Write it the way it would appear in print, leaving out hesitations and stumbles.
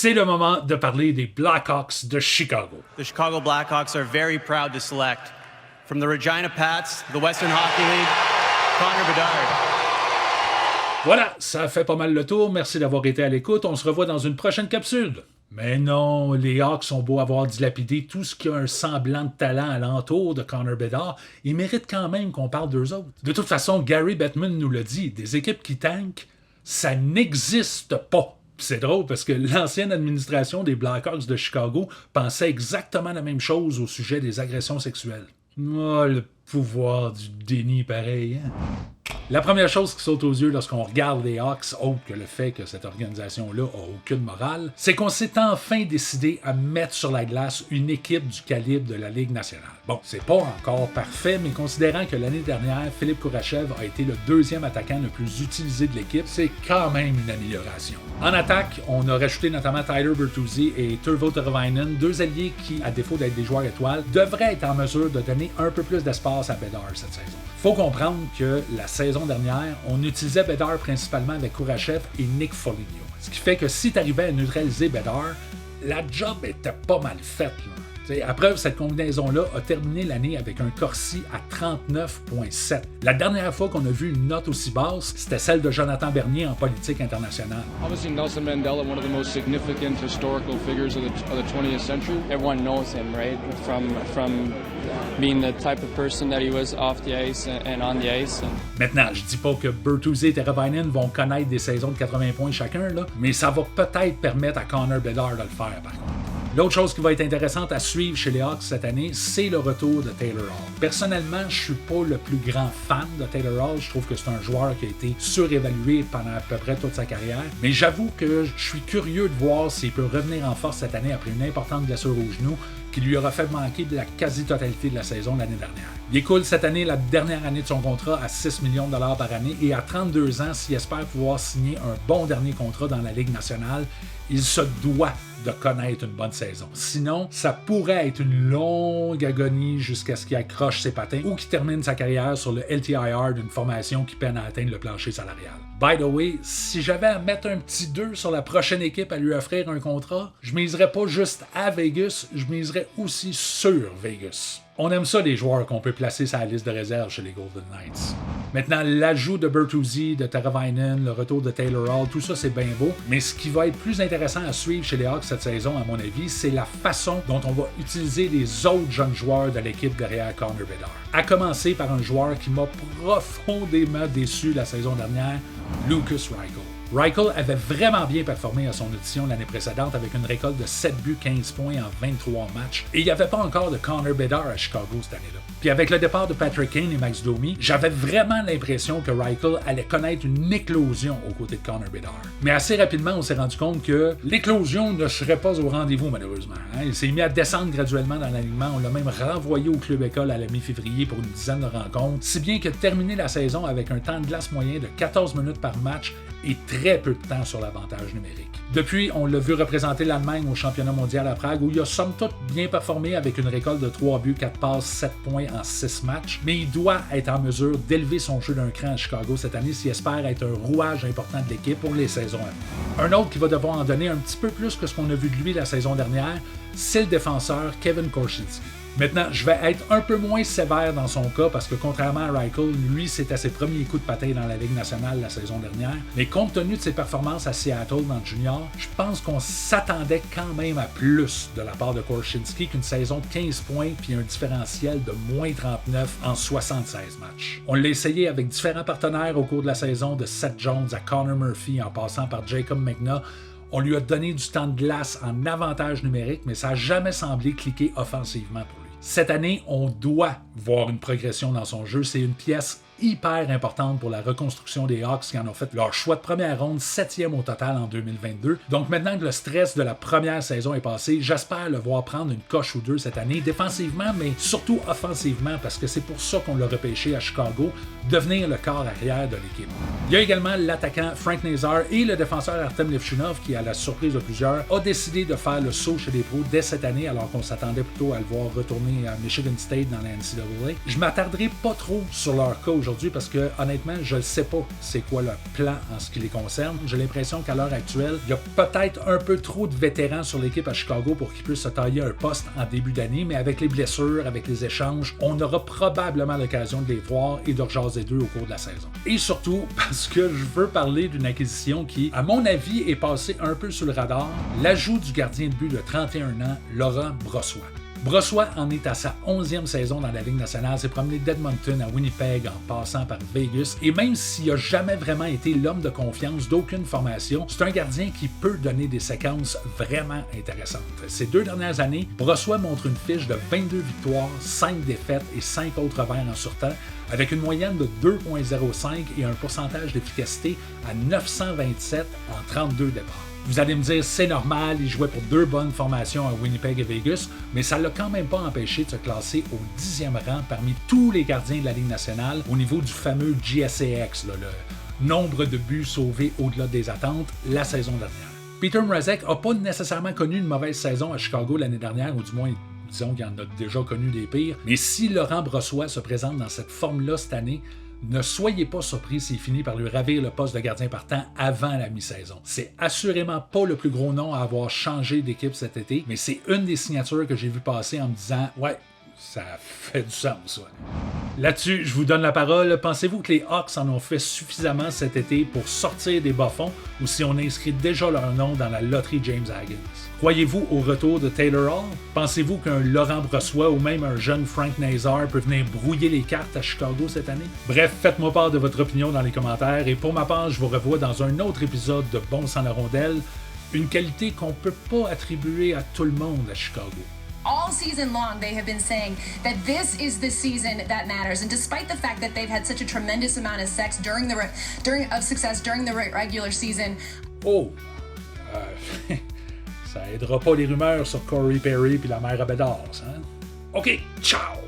c'est le moment de parler des Blackhawks de Chicago. The Chicago Blackhawks are very proud to select from the Regina Pats, the Western Hockey League, Connor Bedard. Voilà, ça fait pas mal le tour. Merci d'avoir été à l'écoute. On se revoit dans une prochaine capsule. Mais non, les Hawks sont beaux avoir dilapidé tout ce qui a un semblant de talent alentour de Connor Bedard. Ils méritent quand même qu'on parle d'eux autres. De toute façon, Gary Bettman nous l'a dit, des équipes qui tankent, ça n'existe pas. C'est drôle parce que l'ancienne administration des Blackhawks de Chicago pensait exactement la même chose au sujet des agressions sexuelles. Oh, le pouvoir du déni pareil, hein? La première chose qui saute aux yeux lorsqu'on regarde les Hawks, autre que le fait que cette organisation-là a aucune morale, c'est qu'on s'est enfin décidé à mettre sur la glace une équipe du calibre de la Ligue nationale. Bon, c'est pas encore parfait, mais considérant que l'année dernière, Philippe Kourachev a été le deuxième attaquant le plus utilisé de l'équipe, c'est quand même une amélioration. En attaque, on a rajouté notamment Tyler Bertuzzi et Turvo Teravainen, deux alliés qui, à défaut d'être des joueurs étoiles, devraient être en mesure de donner un peu plus d'espace à Bedard cette saison. Faut comprendre que la saison dernière, on utilisait Bedard principalement avec Kourachev et Nick Foligno. Ce qui fait que si tu arrivais à neutraliser Bedard, la job était pas mal faite. À preuve, cette combinaison-là a terminé l'année avec un Corsi à 39,7. La dernière fois qu'on a vu une note aussi basse, c'était celle de Jonathan Bernier en politique internationale. Obviously, Nelson Mandela, one of the most significant historical figures of the 20th century. Everyone knows him, right? From being the type of person that he was off the ice and on the ice. Maintenant, je dis pas que Bertuzzi et Teravainen vont connaître des saisons de 80 points chacun, là, mais ça va peut-être permettre à Connor Bedard de le faire, par contre. L'autre chose qui va être intéressante à suivre chez les Hawks cette année, c'est le retour de Taylor Hall. Personnellement, je suis pas le plus grand fan de Taylor Hall. Je trouve que c'est un joueur qui a été surévalué pendant à peu près toute sa carrière. Mais j'avoue que je suis curieux de voir s'il peut revenir en force cette année après une importante blessure au genou qui lui aura fait manquer de la quasi-totalité de la saison l'année dernière. Il écoule cette année la dernière année de son contrat à 6 millions de dollars par année et à 32 ans, s'il espère pouvoir signer un bon dernier contrat dans la Ligue nationale, il se doit de connaître une bonne saison. Sinon, ça pourrait être une longue agonie jusqu'à ce qu'il accroche ses patins ou qu'il termine sa carrière sur le LTIR d'une formation qui peine à atteindre le plancher salarial. By the way, si j'avais à mettre un petit 2 sur la prochaine équipe à lui offrir un contrat, je miserais pas juste à Vegas, je miserais aussi sur Vegas. On aime ça, les joueurs qu'on peut placer sur la liste de réserve chez les Golden Knights. Maintenant, l'ajout de Bertuzzi, de Teravainen, le retour de Taylor Hall, tout ça, c'est bien beau. Mais ce qui va être plus intéressant à suivre chez les Hawks cette saison, à mon avis, c'est la façon dont on va utiliser les autres jeunes joueurs de l'équipe derrière Connor Bedard. À commencer par un joueur qui m'a profondément déçu la saison dernière, Lukas Reichel. Reichel avait vraiment bien performé à son audition l'année précédente avec une récolte de 7 buts, 15 points en 23 matchs. Et il n'y avait pas encore de Connor Bedard à Chicago cette année-là. Puis avec le départ de Patrick Kane et Max Domi, j'avais vraiment l'impression que Reichel allait connaître une éclosion aux côtés de Connor Bedard. Mais assez rapidement, on s'est rendu compte que l'éclosion ne serait pas au rendez-vous malheureusement. Il s'est mis à descendre graduellement dans l'alignement. On l'a même renvoyé au club école à la mi-février pour une dizaine de rencontres. Si bien que terminer la saison avec un temps de glace moyen de 14 minutes par match et très peu de temps sur l'avantage numérique. Depuis, on l'a vu représenter l'Allemagne au championnat mondial à Prague où il a somme toute bien performé avec une récolte de 3 buts, 4 passes, 7 points en 6 matchs, mais il doit être en mesure d'élever son jeu d'un cran à Chicago cette année s'il espère être un rouage important de l'équipe pour les saisons à venir. Un autre qui va devoir en donner un petit peu plus que ce qu'on a vu de lui la saison dernière, c'est le défenseur Kevin Korchinski. Maintenant, je vais être un peu moins sévère dans son cas parce que contrairement à Reichel, lui, c'était ses premiers coups de patin dans la Ligue nationale la saison dernière. Mais compte tenu de ses performances à Seattle dans le junior, je pense qu'on s'attendait quand même à plus de la part de Korchinski qu'une saison de 15 points puis un différentiel de moins 39 en 76 matchs. On l'a essayé avec différents partenaires au cours de la saison, de Seth Jones à Connor Murphy en passant par Jacob McNaugh. On lui a donné du temps de glace en avantage numérique, mais ça n'a jamais semblé cliquer offensivement pour lui. Cette année, on doit voir une progression dans son jeu. C'est une pièce hyper importante pour la reconstruction des Hawks qui en ont fait leur choix de première ronde, 7e au total en 2022. Donc maintenant que le stress de la première saison est passé, j'espère le voir prendre une coche ou deux cette année, défensivement, mais surtout offensivement, parce que c'est pour ça qu'on l'a repêché à Chicago, devenir le corps arrière de l'équipe. Il y a également l'attaquant Frank Nazar et le défenseur Artem Levchunov qui, à la surprise de plusieurs, a décidé de faire le saut chez les pros dès cette année, alors qu'on s'attendait plutôt à le voir retourner à Michigan State dans la NCAA. Je m'attarderai pas trop sur leur cas aujourd'hui, aujourd'hui parce que, honnêtement, je ne sais pas c'est quoi leur plan en ce qui les concerne. J'ai l'impression qu'à l'heure actuelle, il y a peut-être un peu trop de vétérans sur l'équipe à Chicago pour qu'ils puissent se tailler un poste en début d'année, mais avec les blessures, avec les échanges, on aura probablement l'occasion de les voir et de rejaser d'eux au cours de la saison. Et surtout, parce que je veux parler d'une acquisition qui, à mon avis, est passée un peu sous le radar, l'ajout du gardien de but de 31 ans, Laurent Brossoit. Brossoit en est à sa 11e saison dans la Ligue nationale, s'est promené d'Edmonton à Winnipeg en passant par Vegas, et même s'il n'a jamais vraiment été l'homme de confiance d'aucune formation, c'est un gardien qui peut donner des séquences vraiment intéressantes. Ces 2 dernières années, Brossoit montre une fiche de 22 victoires, 5 défaites et 5 autres revers en surtemps, avec une moyenne de 2,05 et un pourcentage d'efficacité à 927 en 32 départs. Vous allez me dire, c'est normal, il jouait pour 2 bonnes formations à Winnipeg et Vegas, mais ça ne l'a quand même pas empêché de se classer au 10e rang parmi tous les gardiens de la Ligue nationale au niveau du fameux GSAX, le nombre de buts sauvés au-delà des attentes, la saison dernière. Peter Mrazek n'a pas nécessairement connu une mauvaise saison à Chicago l'année dernière, ou du moins, disons qu'il en a déjà connu des pires, mais si Laurent Brossoit se présente dans cette forme-là cette année, ne soyez pas surpris s'il finit par lui ravir le poste de gardien partant avant la mi-saison. C'est assurément pas le plus gros nom à avoir changé d'équipe cet été, mais c'est une des signatures que j'ai vu passer en me disant « Ouais, ça fait du sens, ouais. » Là-dessus, je vous donne la parole. Pensez-vous que les Hawks en ont fait suffisamment cet été pour sortir des bas-fonds ou si on inscrit déjà leur nom dans la loterie James Haggins? Croyez-vous au retour de Taylor Hall? Pensez-vous qu'un Laurent Brossoit ou même un jeune Frank Nazar peut venir brouiller les cartes à Chicago cette année? Bref, faites-moi part de votre opinion dans les commentaires et pour ma part, je vous revois dans un autre épisode de Bon sans la rondelle, une qualité qu'on peut pas attribuer à tout le monde à Chicago. All season long, they have been saying that this is the season that matters, and despite the fact that they've had such a tremendous amount of success during the regular season. Oh, ça aidera pas les rumeurs sur Corey Perry puis la mère à Bédard, hein? Ok, ciao.